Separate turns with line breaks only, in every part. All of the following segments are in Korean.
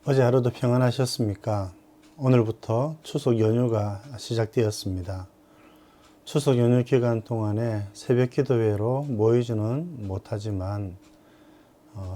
어제 하루도 평안하셨습니까? 오늘부터 추석 연휴가 시작되었습니다. 추석 연휴 기간 동안에 새벽 기도회로 모이지는 못하지만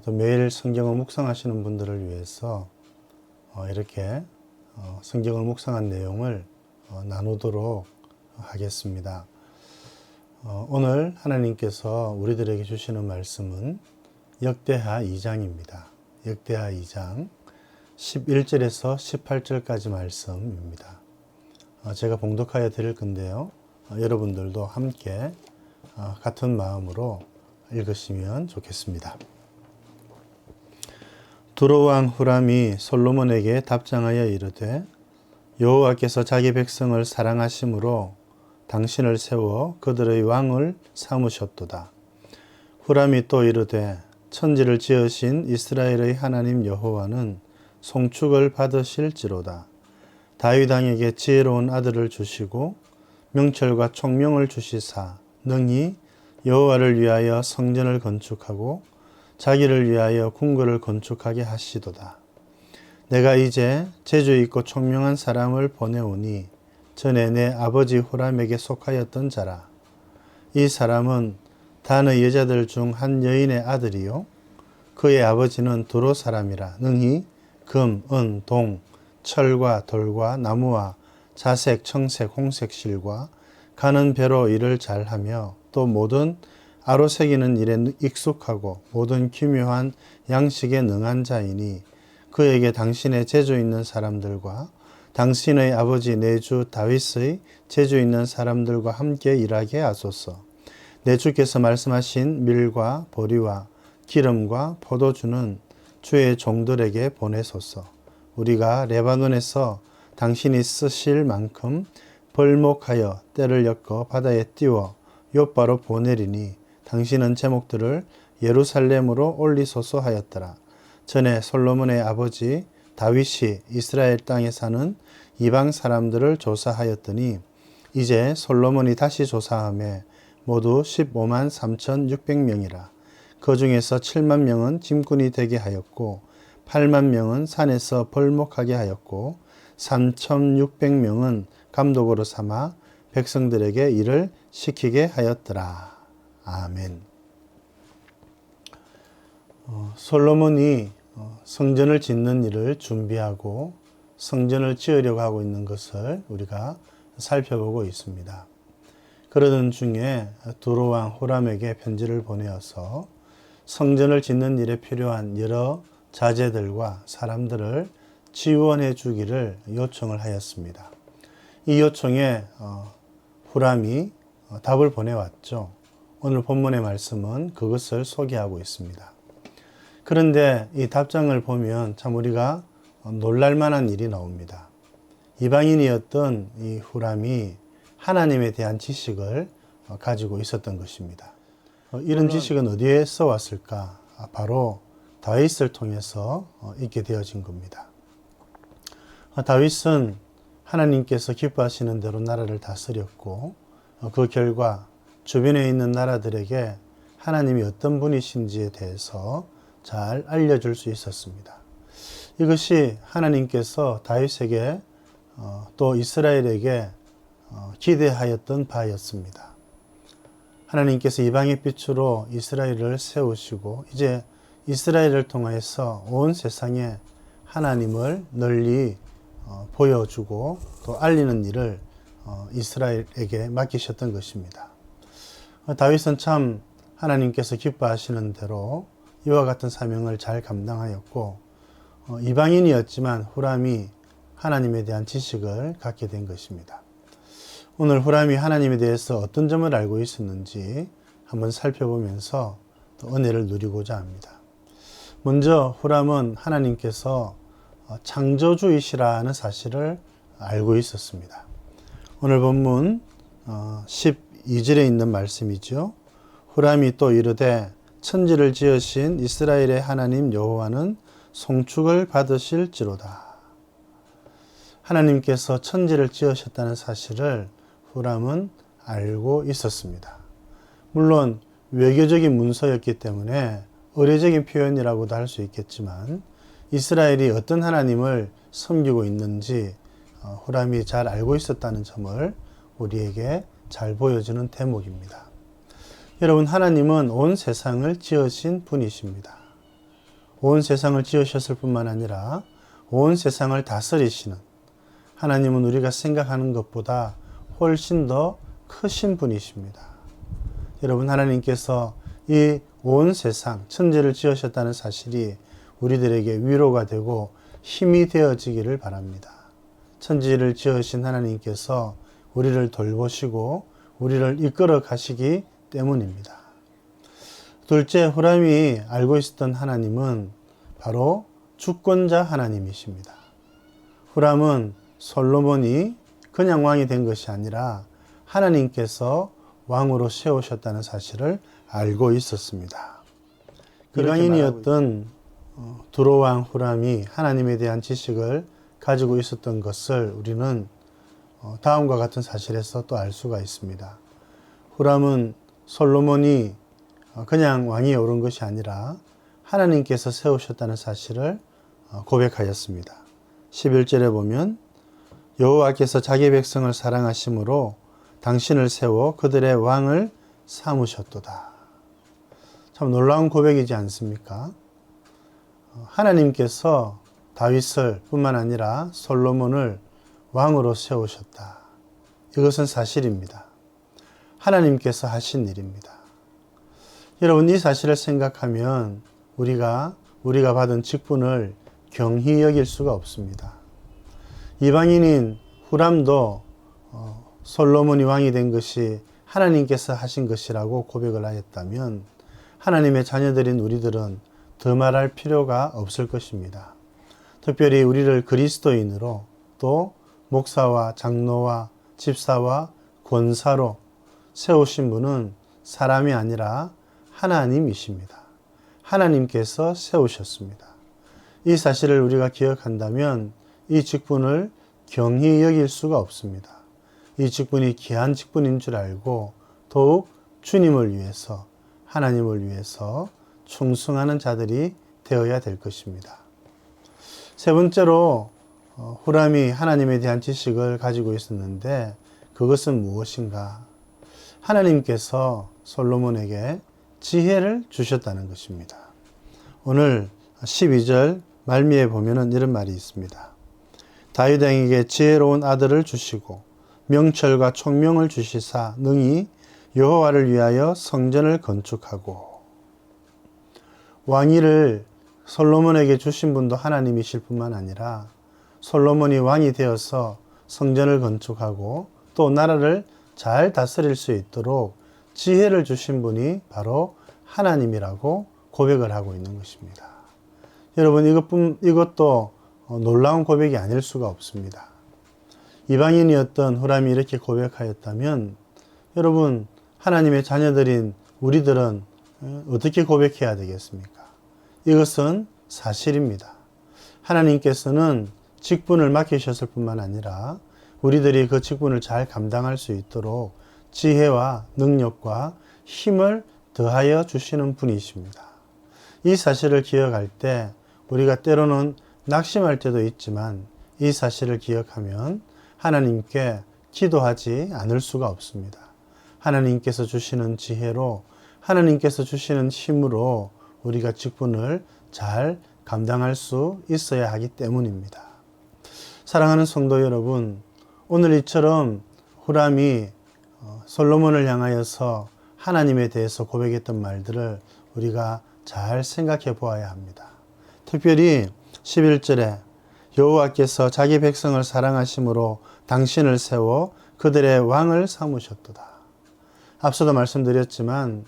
또 매일 성경을 묵상하시는 분들을 위해서 이렇게 성경을 묵상한 내용을 나누도록 하겠습니다. 오늘 하나님께서 우리들에게 주시는 말씀은 역대하 2장입니다. 역대하 2장 11절에서 18절까지 말씀입니다. 제가 봉독하여 드릴 건데요. 여러분들도 함께 같은 마음으로 읽으시면 좋겠습니다. 두로왕 후람이 솔로몬에게 답장하여 이르되 여호와께서 자기 백성을 사랑하심으로 당신을 세워 그들의 왕을 삼으셨도다. 후람이 또 이르되 천지를 지으신 이스라엘의 하나님 여호와는 송축을 받으실지로다. 다윗 왕에게 지혜로운 아들을 주시고 명철과 총명을 주시사 능히 여호와를 위하여 성전을 건축하고 자기를 위하여 궁궐을 건축하게 하시도다. 내가 이제 재주 있고 총명한 사람을 보내오니 전에 내 아버지 후람에게 속하였던 자라. 이 사람은 단의 여자들 중 한 여인의 아들이요 그의 아버지는 두로 사람이라. 능히 금, 은, 동, 철과 돌과 나무와 자색, 청색, 홍색 실과 가는 배로 일을 잘하며 또 모든 아로새기는 일에 익숙하고 모든 기묘한 양식에 능한 자이니 그에게 당신의 재주 있는 사람들과 당신의 아버지 내주 다윗의 재주 있는 사람들과 함께 일하게 하소서. 내 주께서 말씀하신 밀과 보리와 기름과 포도주는 주의 종들에게 보내소서. 우리가 레바논에서 당신이 쓰실 만큼 벌목하여 떼를 엮어 바다에 띄워 욥바로 보내리니 당신은 제목들을 예루살렘으로 올리소서 하였더라. 전에 솔로몬의 아버지 다윗이 이스라엘 땅에 사는 이방 사람들을 조사하였더니 이제 솔로몬이 다시 조사하매 모두 15만 3,600명이라. 그 중에서 7만 명은 짐꾼이 되게 하였고 8만 명은 산에서 벌목하게 하였고 3,600명은 감독으로 삼아 백성들에게 일을 시키게 하였더라. 아멘. 솔로몬이 성전을 짓는 일을 준비하고 성전을 지으려고 하고 있는 것을 우리가 살펴보고 있습니다. 그러던 중에 두로왕 후람에게 편지를 보내어서 성전을 짓는 일에 필요한 여러 자재들과 사람들을 지원해 주기를 요청을 하였습니다. 이 요청에 후람이 답을 보내왔죠. 오늘 본문의 말씀은 그것을 소개하고 있습니다. 그런데 이 답장을 보면 참 우리가 놀랄만한 일이 나옵니다. 이방인이었던 이 후람이 하나님에 대한 지식을 가지고 있었던 것입니다. 이런 지식은 어디에서 왔을까? 바로 다윗을 통해서 있게 되어진 겁니다. 다윗은 하나님께서 기뻐하시는 대로 나라를 다스렸고 그 결과 주변에 있는 나라들에게 하나님이 어떤 분이신지에 대해서 잘 알려줄 수 있었습니다. 이것이 하나님께서 다윗에게 또 이스라엘에게 기대하였던 바였습니다. 하나님께서 이방의 빛으로 이스라엘을 세우시고 이제 이스라엘을 통해서 온 세상에 하나님을 널리 보여주고 또 알리는 일을 이스라엘에게 맡기셨던 것입니다. 다윗은 참 하나님께서 기뻐하시는 대로 이와 같은 사명을 잘 감당하였고 이방인이었지만 후람이 하나님에 대한 지식을 갖게 된 것입니다. 오늘 후람이 하나님에 대해서 어떤 점을 알고 있었는지 한번 살펴보면서 또 은혜를 누리고자 합니다. 먼저 후람은 하나님께서 창조주이시라는 사실을 알고 있었습니다. 오늘 본문 12절에 있는 말씀이죠. 후람이 또 이르되 천지를 지으신 이스라엘의 하나님 여호와는 송축을 받으실지로다. 하나님께서 천지를 지으셨다는 사실을 후람은 알고 있었습니다. 물론 외교적인 문서였기 때문에 의례적인 표현이라고도 할 수 있겠지만 이스라엘이 어떤 하나님을 섬기고 있는지 후람이 잘 알고 있었다는 점을 우리에게 잘 보여주는 대목입니다. 여러분, 하나님은 온 세상을 지으신 분이십니다. 온 세상을 지으셨을 뿐만 아니라 온 세상을 다스리시는, 하나님은 우리가 생각하는 것보다 훨씬 더 크신 분이십니다. 여러분, 하나님께서 이 온 세상, 천지를 지으셨다는 사실이 우리들에게 위로가 되고 힘이 되어지기를 바랍니다. 천지를 지으신 하나님께서 우리를 돌보시고 우리를 이끌어 가시기 때문입니다. 둘째, 후람이 알고 있었던 하나님은 바로 주권자 하나님이십니다. 후람은 솔로몬이 그냥 왕이 된 것이 아니라 하나님께서 왕으로 세우셨다는 사실을 알고 있었습니다. 이방인이었던 두로왕 후람이 하나님에 대한 지식을 가지고 있었던 것을 우리는 다음과 같은 사실에서 또 알 수가 있습니다. 후람은 솔로몬이 그냥 왕위에 오른 것이 아니라 하나님께서 세우셨다는 사실을 고백하였습니다. 11절에 보면 여호와께서 자기 백성을 사랑하심으로 당신을 세워 그들의 왕을 삼으셨도다. 참 놀라운 고백이지 않습니까? 하나님께서 다윗을 뿐만 아니라 솔로몬을 왕으로 세우셨다. 이것은 사실입니다. 하나님께서 하신 일입니다. 여러분, 이 사실을 생각하면 우리가 받은 직분을 경히 여길 수가 없습니다. 이방인인 후람도 솔로몬이 왕이 된 것이 하나님께서 하신 것이라고 고백을 하였다면 하나님의 자녀들인 우리들은 더 말할 필요가 없을 것입니다. 특별히 우리를 그리스도인으로 또 목사와 장로와 집사와 권사로 세우신 분은 사람이 아니라 하나님이십니다. 하나님께서 세우셨습니다. 이 사실을 우리가 기억한다면 이 직분을 경히 여길 수가 없습니다. 이 직분이 귀한 직분인 줄 알고 더욱 주님을 위해서, 하나님을 위해서 충성하는 자들이 되어야 될 것입니다. 세 번째로 후람이 하나님에 대한 지식을 가지고 있었는데 그것은 무엇인가? 하나님께서 솔로몬에게 지혜를 주셨다는 것입니다. 오늘 12절 말미에 보면은 이런 말이 있습니다. 다윗 왕에게 지혜로운 아들을 주시고 명철과 총명을 주시사 능히 여호와를 위하여 성전을 건축하고. 왕위를 솔로몬에게 주신 분도 하나님이실 뿐만 아니라 솔로몬이 왕이 되어서 성전을 건축하고 또 나라를 잘 다스릴 수 있도록 지혜를 주신 분이 바로 하나님이라고 고백을 하고 있는 것입니다. 여러분, 이것도 놀라운 고백이 아닐 수가 없습니다. 이방인이었던 후람이 이렇게 고백하였다면 여러분, 하나님의 자녀들인 우리들은 어떻게 고백해야 되겠습니까? 이것은 사실입니다. 하나님께서는 직분을 맡기셨을 뿐만 아니라 우리들이 그 직분을 잘 감당할 수 있도록 지혜와 능력과 힘을 더하여 주시는 분이십니다. 이 사실을 기억할 때 우리가 때로는 낙심할 때도 있지만 이 사실을 기억하면 하나님께 기도하지 않을 수가 없습니다. 하나님께서 주시는 지혜로, 하나님께서 주시는 힘으로 우리가 직분을 잘 감당할 수 있어야 하기 때문입니다. 사랑하는 성도 여러분, 오늘 이처럼 후람이 솔로몬을 향하여서 하나님에 대해서 고백했던 말들을 우리가 잘 생각해 보아야 합니다. 특별히 11절에 여호와께서 자기 백성을 사랑하심으로 당신을 세워 그들의 왕을 삼으셨도다. 앞서도 말씀드렸지만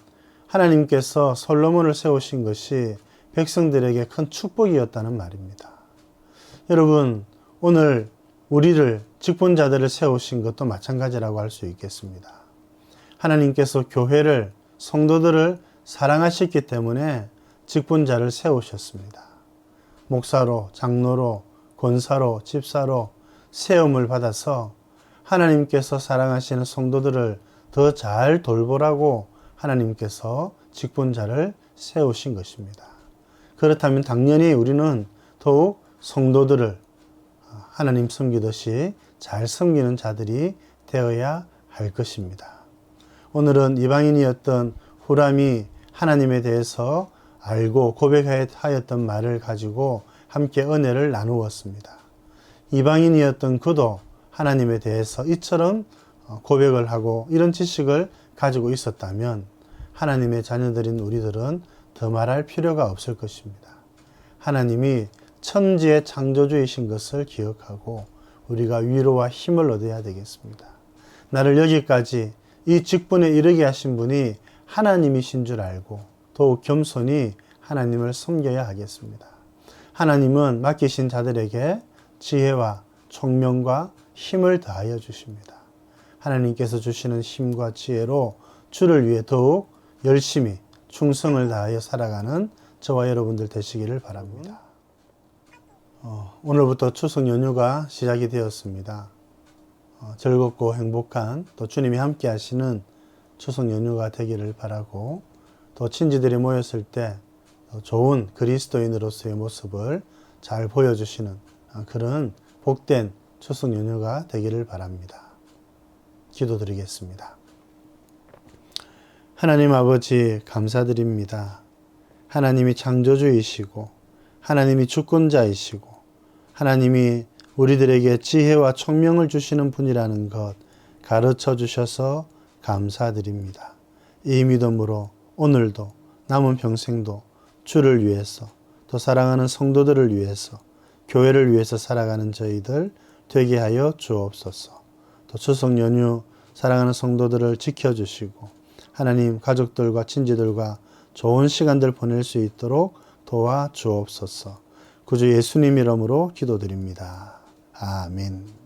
하나님께서 솔로몬을 세우신 것이 백성들에게 큰 축복이었다는 말입니다. 여러분, 오늘 우리를 직분자들을 세우신 것도 마찬가지라고 할 수 있겠습니다. 하나님께서 교회를, 성도들을 사랑하셨기 때문에 직분자를 세우셨습니다. 목사로, 장로로, 권사로, 집사로 세움을 받아서 하나님께서 사랑하시는 성도들을 더 잘 돌보라고 하나님께서 직분자를 세우신 것입니다. 그렇다면 당연히 우리는 더욱 성도들을 하나님 섬기듯이 잘 섬기는 자들이 되어야 할 것입니다. 오늘은 이방인이었던 후람이 하나님에 대해서 알고 고백하였던 말을 가지고 함께 은혜를 나누었습니다. 이방인이었던 그도 하나님에 대해서 이처럼 고백을 하고 이런 지식을 가지고 있었다면 하나님의 자녀들인 우리들은 더 말할 필요가 없을 것입니다. 하나님이 천지의 창조주이신 것을 기억하고 우리가 위로와 힘을 얻어야 되겠습니다. 나를 여기까지 이 직분에 이르게 하신 분이 하나님이신 줄 알고 더욱 겸손히 하나님을 섬겨야 하겠습니다. 하나님은 맡기신 자들에게 지혜와 총명과 힘을 더하여 주십니다. 하나님께서 주시는 힘과 지혜로 주를 위해 더욱 열심히 충성을 다하여 살아가는 저와 여러분들 되시기를 바랍니다. 오늘부터 추석 연휴가 시작이 되었습니다. 즐겁고 행복한 또 주님이 함께 하시는 추석 연휴가 되기를 바라고 또 친지들이 모였을 때 좋은 그리스도인으로서의 모습을 잘 보여주시는 그런 복된 추석 연휴가 되기를 바랍니다. 기도드리겠습니다. 하나님 아버지 감사드립니다. 하나님이 창조주이시고 하나님이 주권자이시고 하나님이 우리들에게 지혜와 총명을 주시는 분이라는 것 가르쳐 주셔서 감사드립니다. 이 믿음으로 오늘도 남은 평생도 주를 위해서 또 사랑하는 성도들을 위해서 교회를 위해서 살아가는 저희들 되게 하여 주옵소서. 또 추석 연휴 사랑하는 성도들을 지켜주시고 하나님 가족들과 친지들과 좋은 시간들 보낼 수 있도록 도와주옵소서. 구주 예수님 이름으로 기도드립니다. 아멘.